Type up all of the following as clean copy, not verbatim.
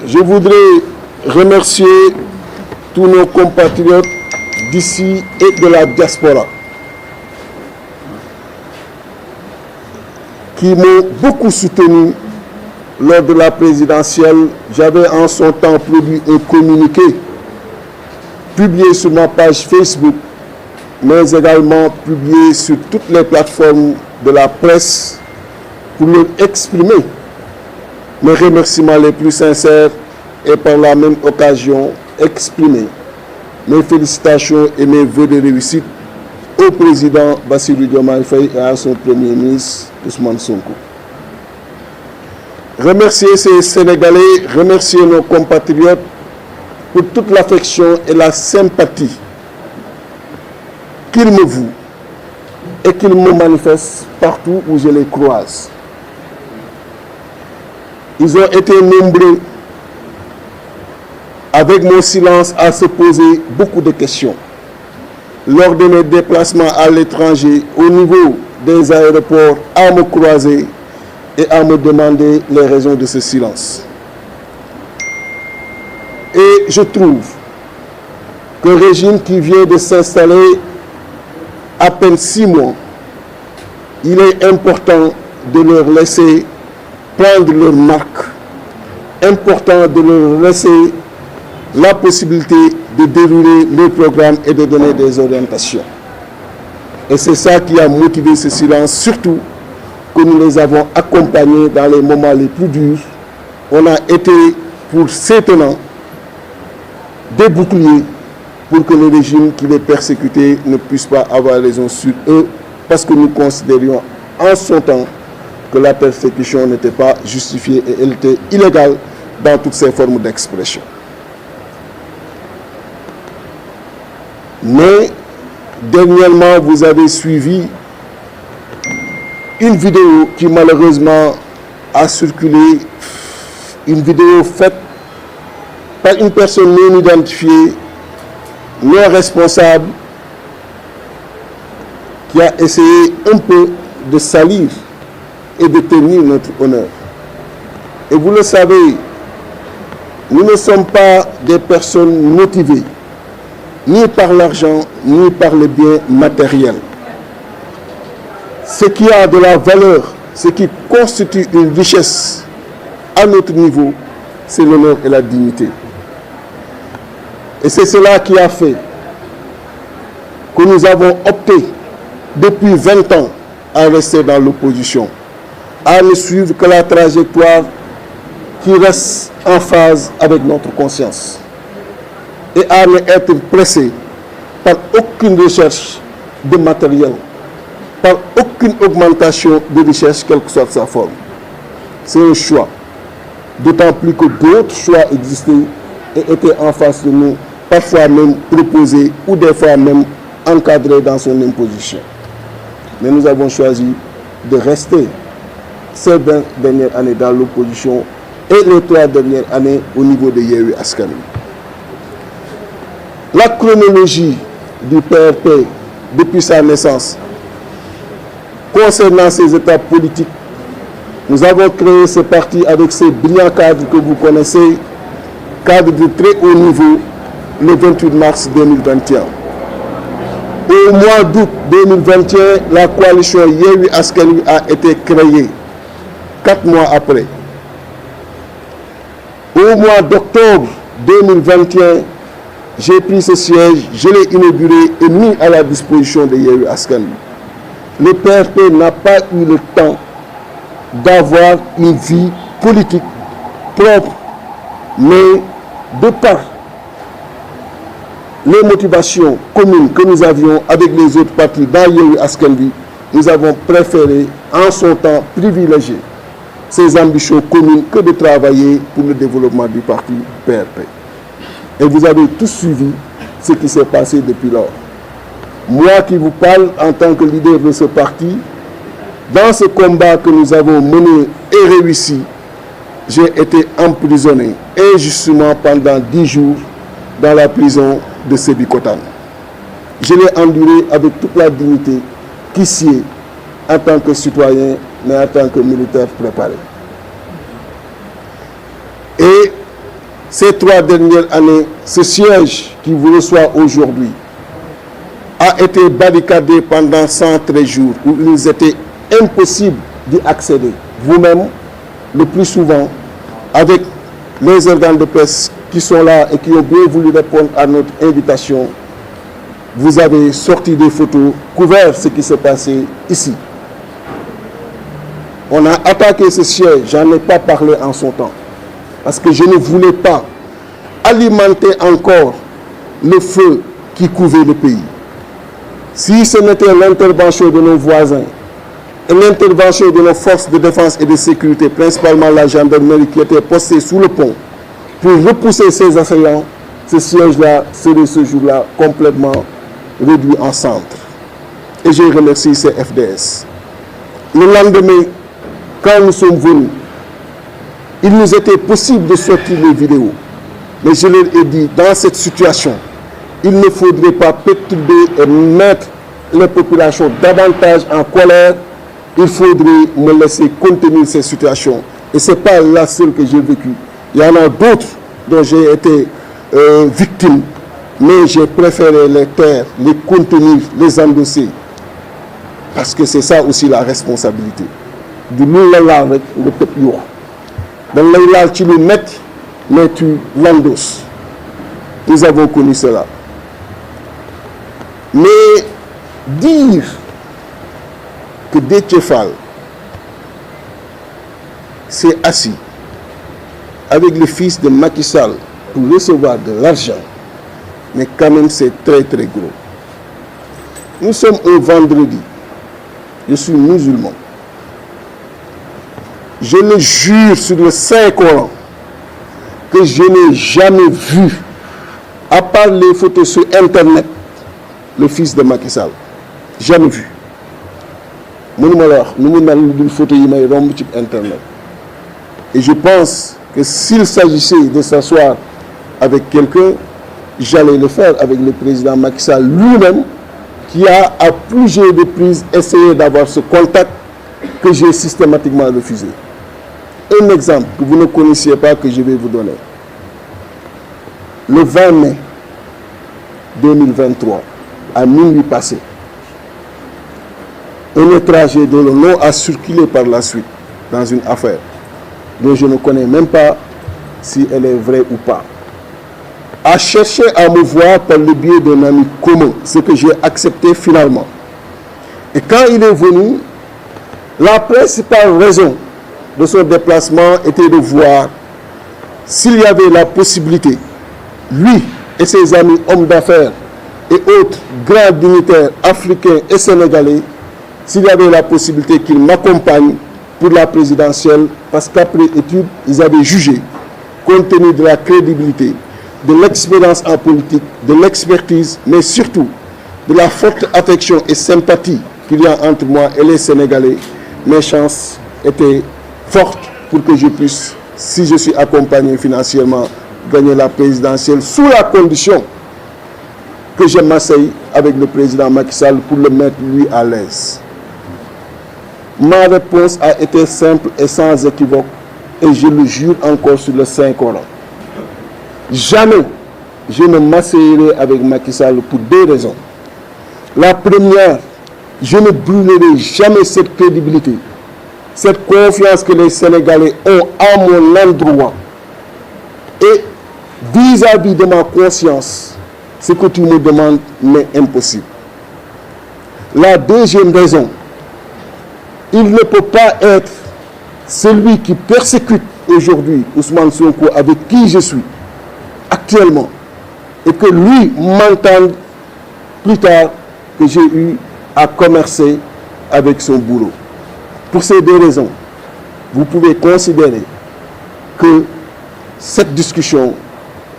je voudrais remercier tous nos compatriotes d'ici et de la diaspora qui m'ont beaucoup soutenu lors de la présidentielle. J'avais en son temps produit un communiqué publié sur ma page Facebook, mais également publié sur toutes les plateformes de la presse pour leur exprimer mes remerciements les plus sincères et par la même occasion exprimer mes félicitations et mes vœux de réussite au président Bassirou Diomaye Faye et à son premier ministre Ousmane Sonko. Remercier ces Sénégalais, remercier nos compatriotes pour toute l'affection et la sympathie qu'ils me vouent et qu'ils me manifestent partout où je les croise. Ils ont été nombreux avec mon silence à se poser beaucoup de questions lors de mes déplacements à l'étranger, au niveau des aéroports, à me croiser et à me demander les raisons de ce silence. Et je trouve qu'un régime qui vient de s'installer à peine 6 mois, il est important de leur laisser prendre leur marque, important de leur laisser la possibilité de dérouler le programme et de donner des orientations. Et c'est ça qui a motivé ce silence, surtout que nous les avons accompagnés dans les moments les plus durs. On a été pour ces tenants des boucliers pour que le régime qui les persécutait ne puisse pas avoir raison sur eux, parce que nous considérions en son temps que la persécution n'était pas justifiée et elle était illégale dans toutes ses formes d'expression. Mais dernièrement, vous avez suivi une vidéo qui malheureusement a circulé, une vidéo faite par une personne non identifiée, non responsable, qui a essayé un peu de salir et de tenir notre honneur. Et vous le savez, nous ne sommes pas des personnes motivées, ni par l'argent, ni par les biens matériels. Ce qui a de la valeur, ce qui constitue une richesse à notre niveau, c'est l'honneur et la dignité. Et c'est cela qui a fait que nous avons opté depuis 20 ans à rester dans l'opposition, à ne suivre que la trajectoire qui reste en phase avec notre conscience et à ne être pressé par aucune recherche de matériel, par aucune augmentation de richesse, quelle que soit sa forme. C'est un choix, d'autant plus que d'autres choix existaient et étaient en face de nous, parfois même proposés ou des fois même encadrés dans son imposition. Mais nous avons choisi de rester ces 20 dernières années dans l'opposition et les 3 dernières années au niveau de Yewwi Askan Wi. La chronologie du PRP depuis sa naissance, concernant ses étapes politiques, nous avons créé ce parti avec ces brillants cadres que vous connaissez, cadres de très haut niveau, le 28 mars 2021. Au mois d'août 2021, la coalition Yewwi Askan Wi a été créée, 4 mois après. Au mois d'octobre 2021, j'ai pris ce siège, je l'ai inauguré et mis à la disposition de Yewwi Askan Wi. Le PRP n'a pas eu le temps d'avoir une vie politique propre, mais de par les motivations communes que nous avions avec les autres partis dans Yewwi Askan Wi, nous avons préféré en son temps privilégier ces ambitions communes que de travailler pour le développement du parti PRP. Et vous avez tous suivi ce qui s'est passé depuis lors. Moi qui vous parle en tant que leader de ce parti, dans ce combat que nous avons mené et réussi, j'ai été emprisonné injustement pendant 10 jours dans la prison de Sébikotane. Je l'ai enduré avec toute la dignité qui sied en tant que citoyen, mais en tant que militaire préparé. Et ces 3 dernières années, ce siège qui vous reçoit aujourd'hui a été barricadé pendant 113 jours où il nous était impossible d'y accéder. Vous-même, le plus souvent, avec les organes de presse qui sont là et qui ont bien voulu répondre à notre invitation, vous avez sorti des photos, couvert ce qui s'est passé ici. On a attaqué ce siège, j'en ai pas parlé en son temps, parce que je ne voulais pas alimenter encore le feu qui couvait le pays. Si ce n'était l'intervention de nos voisins et l'intervention de nos forces de défense et de sécurité, principalement la gendarmerie qui était postée sous le pont, pour repousser ces assaillants, ce siège-là serait ce jour-là complètement réduit en centre. Et je remercie ces FDS. Le lendemain, quand nous sommes venus, il nous était possible de sortir les vidéos. Mais je leur ai dit, dans cette situation, il ne faudrait pas perturber et mettre les populations davantage en colère. Il faudrait me laisser contenir ces situations. Et ce n'est pas la seule que j'ai vécue. Il y en a d'autres dont j'ai été victime, mais j'ai préféré les taire, les contenir, les endosser. Parce que c'est ça aussi la responsabilité. Du lu la laal rek nga tëb yoo dañ lay laal ci lu metti mais tu l'endosses. Nous avons connu cela. Mais dire que Déthié Fall s'est assis avec le fils de Macky Sall pour recevoir de l'argent, mais quand même c'est très très gros. Nous sommes un vendredi. Je suis musulman. Je le jure sur le Saint-Coran que je n'ai jamais vu, à part les photos sur Internet, le fils de Macky Sall. Jamais vu. Nous avons photo sur Internet. Et je pense que s'il s'agissait de s'asseoir avec quelqu'un, j'allais le faire avec le président Macky Sall lui-même, qui a à plusieurs reprises essayé d'avoir ce contact que j'ai systématiquement refusé. Un exemple que vous ne connaissiez pas que je vais vous donner. Le 20 mai 2023, à minuit passé, un étranger dont le nom a circulé par la suite dans une affaire dont je ne connais même pas si elle est vraie ou pas, a cherché à me voir par le biais d'un ami commun, ce que j'ai accepté finalement. Et quand il est venu, la principale raison de son déplacement était de voir s'il y avait la possibilité, lui et ses amis hommes d'affaires et autres grands dignitaires africains et sénégalais, s'il y avait la possibilité qu'ils m'accompagnent pour la présidentielle, parce qu'après étude, ils avaient jugé, compte tenu de la crédibilité, de l'expérience en politique, de l'expertise, mais surtout de la forte affection et sympathie qu'il y a entre moi et les Sénégalais, mes chances étaient fortes pour que je puisse, si je suis accompagné financièrement, gagner la présidentielle, sous la condition que je m'asseye avec le président Macky Sall pour le mettre lui à l'aise. Ma réponse a été simple et sans équivoque, et je le jure encore sur le Saint-Coran. Jamais je ne m'asseyerai avec Macky Sall pour 2 raisons. La première, je ne brûlerai jamais cette crédibilité, cette confiance que les Sénégalais ont à mon endroit. Et vis-à-vis de ma conscience, ce que tu me demandes m'est impossible. La deuxième raison, il ne peut pas être celui qui persécute aujourd'hui Ousmane Sonko, avec qui je suis actuellement, et que lui m'entende plus tard que j'ai eu à commercer avec son boulot. Pour ces 2 raisons, vous pouvez considérer que cette discussion,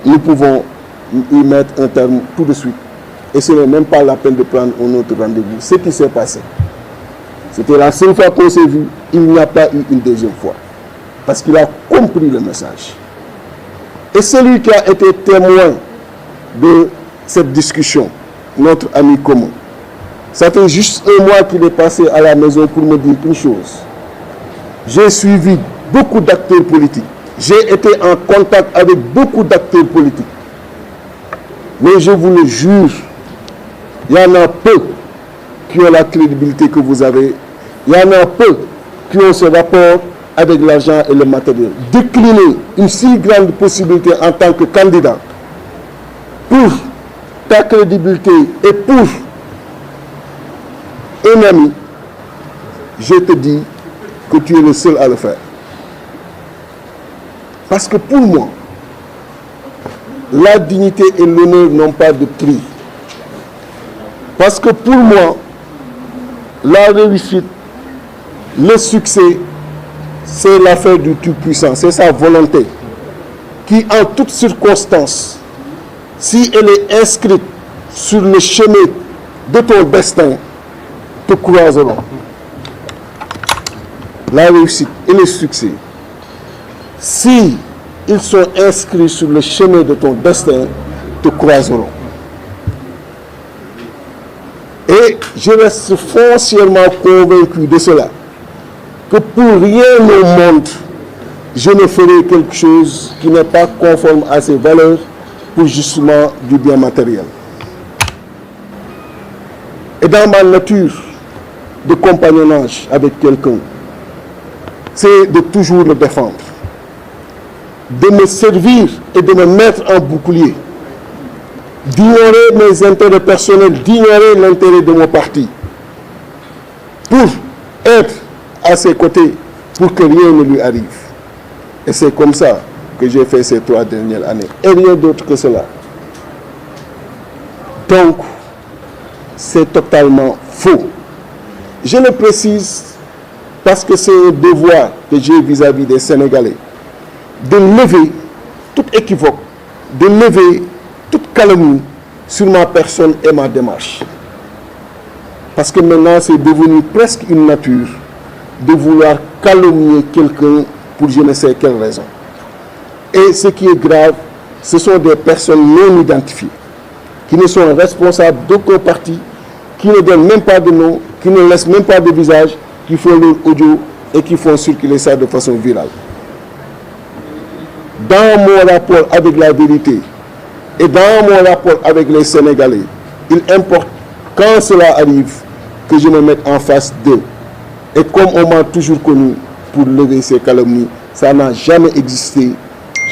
nous pouvons y mettre un terme tout de suite. Et ce n'est même pas la peine de prendre un autre rendez-vous. Ce qui s'est passé, c'était la seule fois qu'on s'est vu, il n'y a pas eu une deuxième fois. Parce qu'il a compris le message. Et celui qui a été témoin de cette discussion, notre ami commun, ça fait juste 1 mois qu'il est passé à la maison pour me dire une chose. J'ai suivi beaucoup d'acteurs politiques. J'ai été en contact avec beaucoup d'acteurs politiques. Mais je vous le jure, il y en a peu qui ont la crédibilité que vous avez. Il y en a peu qui ont ce rapport avec l'argent et le matériel. Décliner une si grande possibilité en tant que candidat pour ta crédibilité et pour un ami, je te dis que tu es le seul à le faire. Parce que pour moi, la dignité et l'honneur n'ont pas de prix. Parce que pour moi, la réussite, le succès, c'est l'affaire du Tout-Puissant, c'est sa volonté qui, en toutes circonstances, si elle est inscrite sur le chemin de ton destin, te croiseront. La réussite et le succès, si ils sont inscrits sur le chemin de ton destin, te croiseront. Et je reste foncièrement convaincu de cela, que pour rien au monde, je ne ferai quelque chose qui n'est pas conforme à ces valeurs pour justement du bien matériel. Et dans ma nature de compagnonnage avec quelqu'un, c'est de toujours le défendre, de me servir et de me mettre en bouclier, d'ignorer mes intérêts personnels, d'ignorer l'intérêt de mon parti, pour être à ses côtés, pour que rien ne lui arrive. Et c'est comme ça que j'ai fait ces 3 dernières années, et rien d'autre que cela. Donc, c'est totalement faux. Je le précise parce que c'est un devoir que j'ai vis-à-vis des Sénégalais, de lever toute équivoque, de lever toute calomnie sur ma personne et ma démarche. Parce que maintenant, c'est devenu presque une nature de vouloir calomnier quelqu'un pour je ne sais quelle raison. Et ce qui est grave, ce sont des personnes non identifiées, qui ne sont responsables d'aucun parti, qui ne donnent même pas de nom, qui ne laissent même pas de visage, qui font leur audio et qui font circuler ça de façon virale. Dans mon rapport avec la vérité et dans mon rapport avec les Sénégalais, il importe, quand cela arrive, que je me mette en face d'eux. Et comme on m'a toujours connu pour lever ces calomnies, ça n'a jamais existé.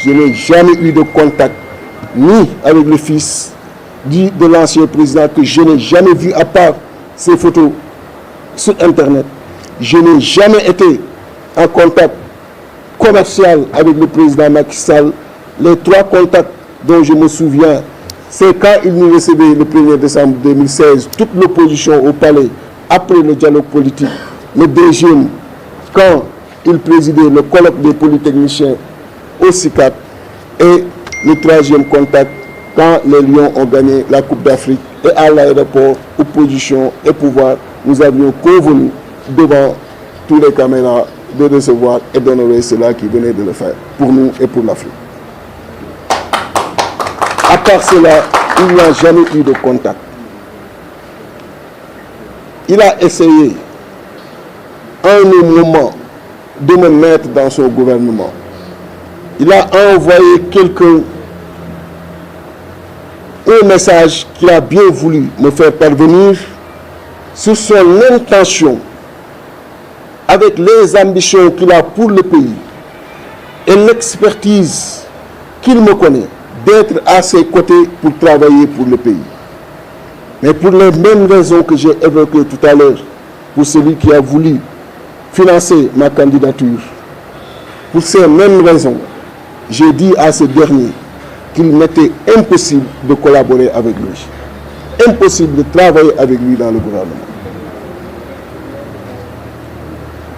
Je n'ai jamais eu de contact, ni avec le fils de l'ancien président, que je n'ai jamais vu à part ces photos sur Internet. Je n'ai jamais été en contact commercial avec le président Macky Sall. Les 3 contacts dont je me souviens, c'est quand il nous recevait le 1er décembre 2016, toute l'opposition au palais, après le dialogue politique. Le deuxième, quand il présidait le colloque des polytechniciens au CICAP. Et le 3e contact, quand les Lions ont gagné la Coupe d'Afrique. Et à l'aéroport, opposition et pouvoir, nous avions convenu devant tous les caméras de recevoir et d'honorer ceux-là qui venaient de le faire, pour nous et pour l'Afrique. À part cela, il n'y a jamais eu de contact. Il a essayé, à un moment, de me mettre dans son gouvernement. Il a envoyé quelqu'un un message qu'il a bien voulu me faire parvenir sur son intention, avec les ambitions qu'il a pour le pays et l'expertise qu'il me connaît, d'être à ses côtés pour travailler pour le pays. Mais pour les mêmes raisons que j'ai évoquées tout à l'heure, pour celui qui a voulu financer ma candidature, pour ces mêmes raisons, j'ai dit à ce dernier qu'il m'était impossible de collaborer avec lui, impossible de travailler avec lui dans le gouvernement.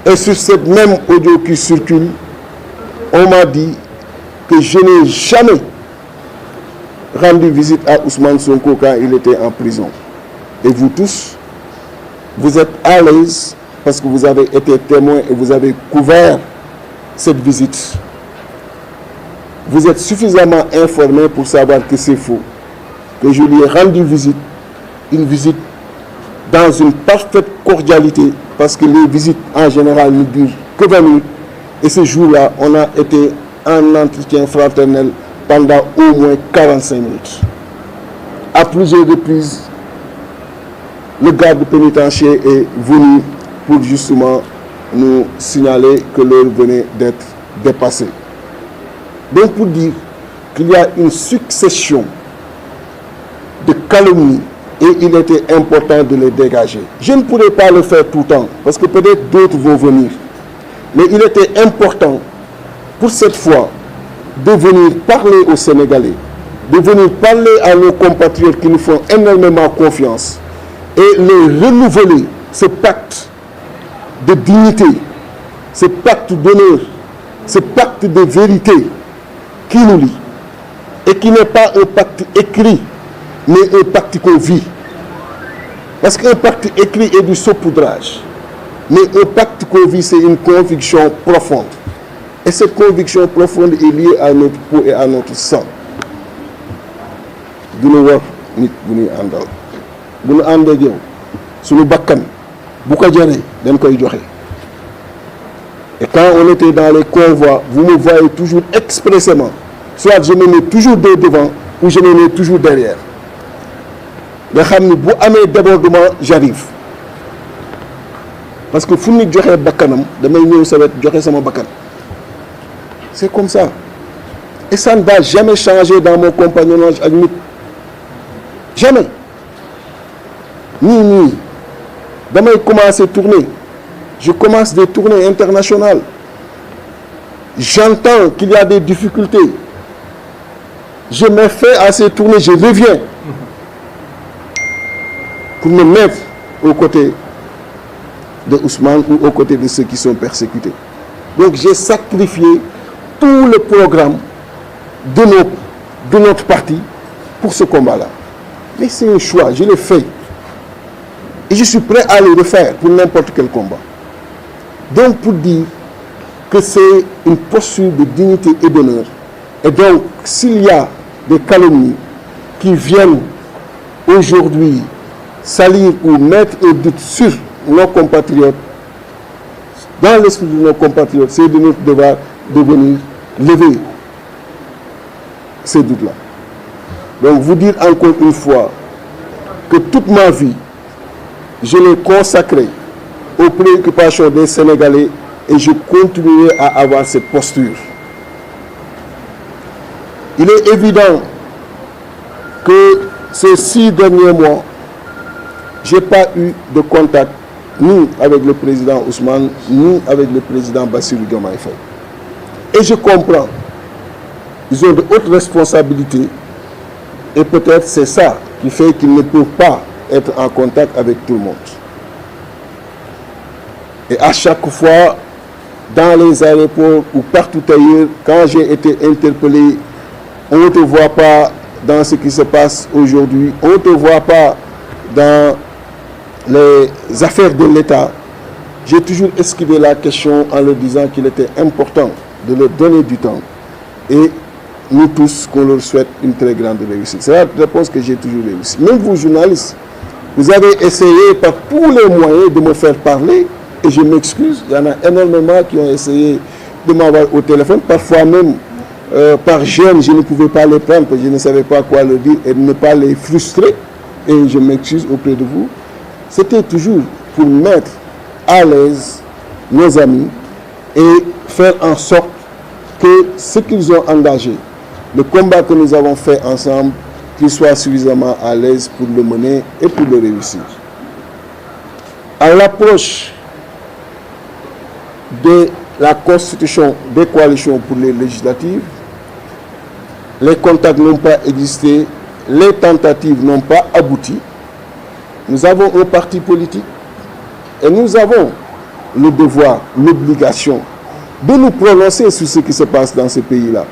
Et sur cette même audio qui circule, on m'a dit que je n'ai jamais rendu visite à Ousmane Sonko quand il était en prison. Et vous tous, vous êtes à l'aise parce que vous avez été témoins et vous avez couvert cette visite. Vous êtes suffisamment informés pour savoir que c'est faux, que je lui ai rendu visite, une visite dans une parfaite cordialité, parce que les visites en général ne durent que 20 minutes. Et ce jour-là, on a été un entretien fraternel pendant au moins 45 minutes. À plusieurs reprises, le garde pénitentiaire est venu pour justement nous signaler que l'heure venait d'être dépassée. Donc pour dire qu'il y a une succession de calomnies et il était important de les dégager. Je ne pourrais pas le faire tout le temps parce que peut-être d'autres vont venir. Mais il était important pour cette fois de venir parler aux Sénégalais, de venir parler à nos compatriotes qui nous font énormément confiance et les renouveler ce pacte de dignité, ce pacte d'honneur, ce pacte de vérité qui nous lie et qui n'est pas un pacte écrit, mais un pacte qu'on vit. Parce qu'un pacte écrit est du saupoudrage, mais un pacte qu'on vit, c'est une conviction profonde. Et cette conviction profonde est liée à notre peau et à notre sang. Du ñu war nit bu ñuy àndal bu ñu ànd ak yow suñu bakkan bu ko jaree dañ koy joxe. Et quand on était dans les convois, vous me voyez toujours expressément, soit je me mets toujours devant ou je me mets toujours derrière. nga xam ni bu amee débordement j'arrive parce que fu nit joxee bakkanam damay ñëw sa wet joxe sama bakkan. C'est comme ça. Et ça ne va jamais changer dans mon compagnonnage avec nit. Jamais. Ni. Damay commencer à tourner. Je commence des tournées internationales. J'entends qu'il y a des difficultés. Je me fais à ces tournées, je reviens pour me mettre aux côtés de Ousmane ou aux côtés de ceux qui sont persécutés. Donc j'ai sacrifié tout le programme de notre parti pour ce combat-là. Mais c'est un choix, je l'ai fait. Et je suis prêt à le refaire pour n'importe quel combat. Donc pour dire que c'est une posture de dignité et d'honneur. Et donc s'il y a des calomnies qui viennent aujourd'hui salir ou mettre un doute sur nos compatriotes, dans l'esprit de nos compatriotes, c'est de notre devoir de venir lever ces doutes-là. Donc vous dire encore une fois que toute ma vie, je l'ai consacrée aux préoccupations des Sénégalais et je continuerai à avoir cette posture. Il est évident que ces 6 derniers mois, je n'ai pas eu de contact ni avec le président Ousmane, ni avec le président Bassirou Diomaye Faye. Et je comprends. Ils ont de hautes responsabilités et peut-être c'est ça qui fait qu'ils ne peuvent pas être en contact avec tout le monde. Et à chaque fois, dans les aéroports ou partout ailleurs, quand j'ai été interpellé, on ne te voit pas dans ce qui se passe aujourd'hui, on ne te voit pas dans les affaires de l'État. J'ai toujours esquivé la question en leur disant qu'il était important de leur donner du temps. Et nous tous, qu'on leur souhaite une très grande réussite. C'est la réponse que j'ai toujours réussi. Même vous, journalistes, vous avez essayé par tous les moyens de me faire parler, et je m'excuse, il y en a énormément qui ont essayé de m'avoir au téléphone, parfois même par gêne, je ne pouvais pas les prendre, parce que je ne savais pas quoi leur dire, et de ne pas les frustrer, et je m'excuse auprès de vous. C'était toujours pour mettre à l'aise nos amis et faire en sorte que ce qu'ils ont engagé, le combat que nous avons fait ensemble, qu'ils soient suffisamment à l'aise pour le mener et pour le réussir. À l'approche de la constitution des coalitions pour les législatives, les contacts n'ont pas existé, les tentatives n'ont pas abouti. Nous avons un parti politique et nous avons le devoir, l'obligation de nous prononcer sur ce qui se passe dans ce pays-là,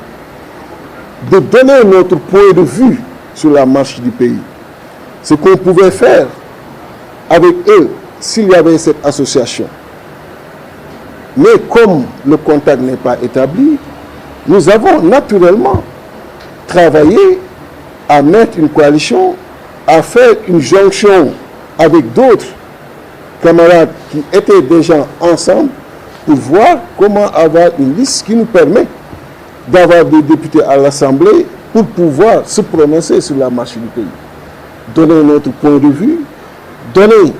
de donner notre point de vue sur la marche du pays. Ce qu'on pouvait faire avec eux s'il y avait cette association. Mais comme le contact n'est pas établi, nous avons naturellement travaillé à mettre une coalition, à faire une jonction avec d'autres camarades qui étaient déjà ensemble pour voir comment avoir une liste qui nous permet d'avoir des députés à l'Assemblée pour pouvoir se prononcer sur la marche du pays. Donner notre point de vue, donner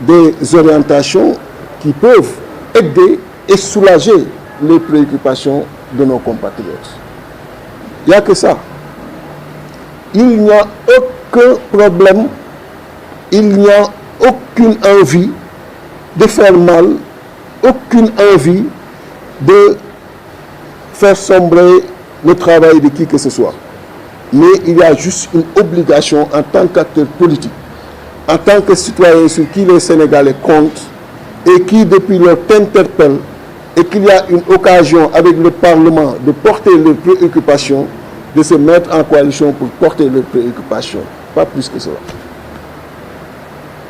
des orientations qui peuvent aider et soulager les préoccupations de nos compatriotes. Il n'y a que ça. Il n'y a aucun problème, il n'y a aucune envie de faire mal, aucune envie de faire sombrer le travail de qui que ce soit. Mais il y a juste une obligation en tant qu'acteur politique, en tant que citoyen sur qui les Sénégalais comptent et qui depuis lors t'interpellent et qu'il y a une occasion avec le Parlement de porter leurs préoccupations, de se mettre en coalition pour porter leurs préoccupations. Pas plus que cela.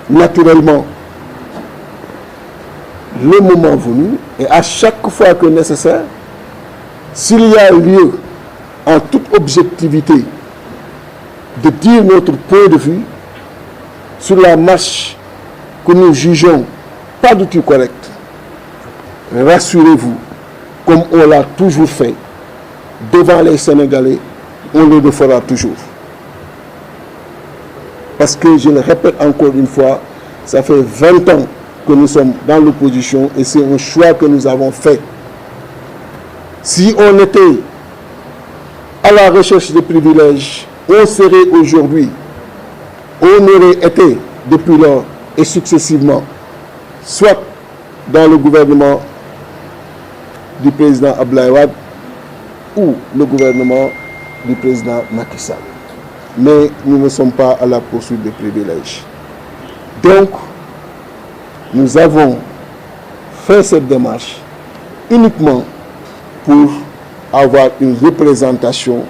Naturellement, le moment venu, et à chaque fois que nécessaire, s'il y a lieu, en toute objectivité, de dire notre point de vue sur la marche que nous jugeons pas du tout correcte, rassurez-vous, comme on l'a toujours fait, devant les Sénégalais, on le fera toujours. Parce que, je le répète encore une fois, ça fait 20 ans que nous sommes dans l'opposition et c'est un choix que nous avons fait. Si on était à la recherche de privilèges, on serait aujourd'hui, on aurait été depuis lors et successivement, soit dans le gouvernement du président Abdoulaye Wade ou le gouvernement du président Macky Sall. Mais nous ne sommes pas à la poursuite des privilèges. Donc, nous avons fait cette démarche uniquement pour avoir une représentation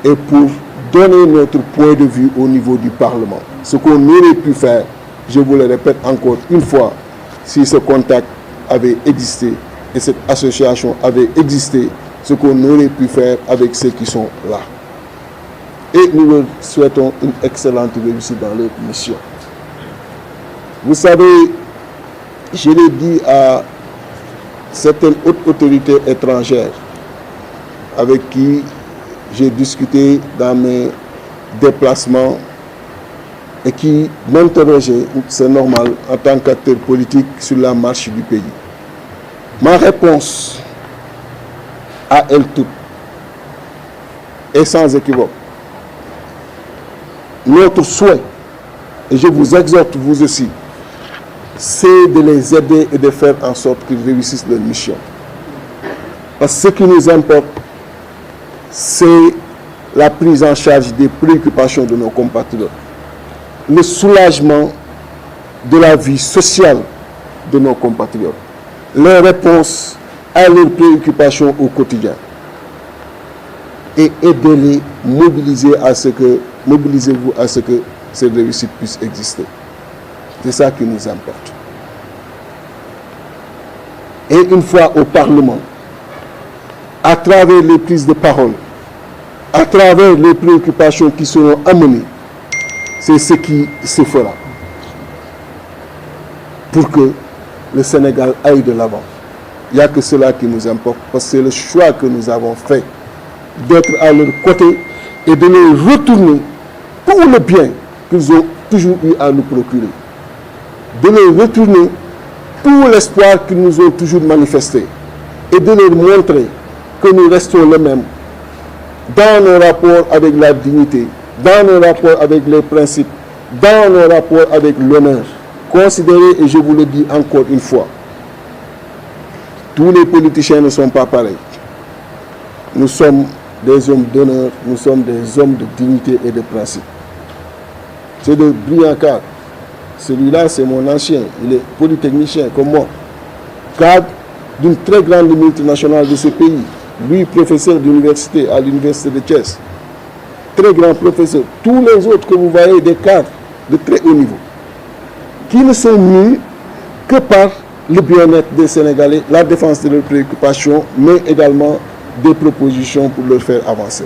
et pour donner notre point de vue au niveau du Parlement. Ce qu'on aurait pu faire, je vous le répète encore une fois, si ce contact avait existé et cette association avait existé, ce qu'on aurait pu faire avec ceux qui sont là. Et nous leur souhaitons une excellente réussite dans leur mission. Vous savez, je l'ai dit à certaines hautes autorités étrangères avec qui j'ai discuté dans mes déplacements et qui m'interrogeaient, c'est normal, en tant qu'acteur politique sur la marche du pays. Ma réponse à elle toute est sans équivoque. Notre souhait, et je vous exhorte vous aussi, c'est de les aider et de faire en sorte qu'ils réussissent leur mission. Parce que ce qui nous importe, c'est la prise en charge des préoccupations de nos compatriotes, le soulagement de la vie sociale de nos compatriotes, les réponses à leurs préoccupations au quotidien et aider-les, mobilisez-vous à ce que cette réussite puisse exister. C'est ça qui nous importe. Et une fois au Parlement, à travers les prises de parole, à travers les préoccupations qui seront amenées, c'est ce qui se fera pour que le Sénégal aille de l'avant. Il n'y a que cela qui nous importe, parce que c'est le choix que nous avons fait d'être à leur côté et de les retourner tout le bien qu'ils ont toujours eu à nous procurer. De leur retourner tout l'espoir qu'ils nous ont toujours manifesté et de leur montrer que nous restons les mêmes dans nos rapports avec la dignité, dans nos rapports avec les principes, dans nos rapports avec l'honneur. Considérez, et je vous le dis encore une fois, tous les politiciens ne sont pas pareils. Nous sommes des hommes d'honneur, nous sommes des hommes de dignité et de principe. C'est de brillants cadres. Celui-là, c'est mon ancien, il est polytechnicien comme moi, cadre d'une très grande multinationale de ce pays. Lui, professeur d'université à l'université de Thiès. Très grand professeur. Tous les autres que vous voyez, des cadres de très haut niveau, qui ne sont mus que par le bien-être des Sénégalais, la défense de leurs préoccupations, mais également des propositions pour leur faire avancer.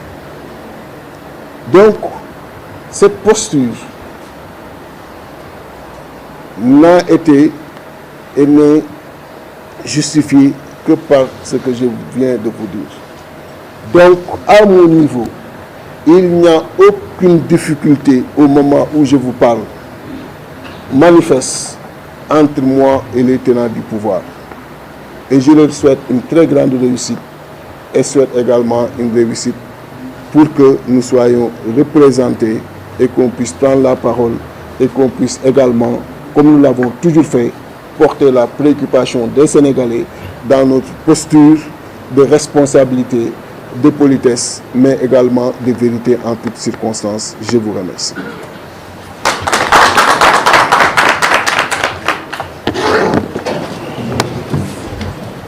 Donc, cette posture n'a été et n'est justifiée que par ce que je viens de vous dire. Donc, à mon niveau, il n'y a aucune difficulté au moment où je vous parle manifeste entre moi et les tenants du pouvoir. Et je leur souhaite une très grande réussite et souhaite également une réussite pour que nous soyons représentés et qu'on puisse prendre la parole et qu'on puisse également, comme nous l'avons toujours fait, porter la préoccupation des Sénégalais dans notre posture de responsabilité, de politesse, mais également de vérité en toutes circonstances. Je vous remercie.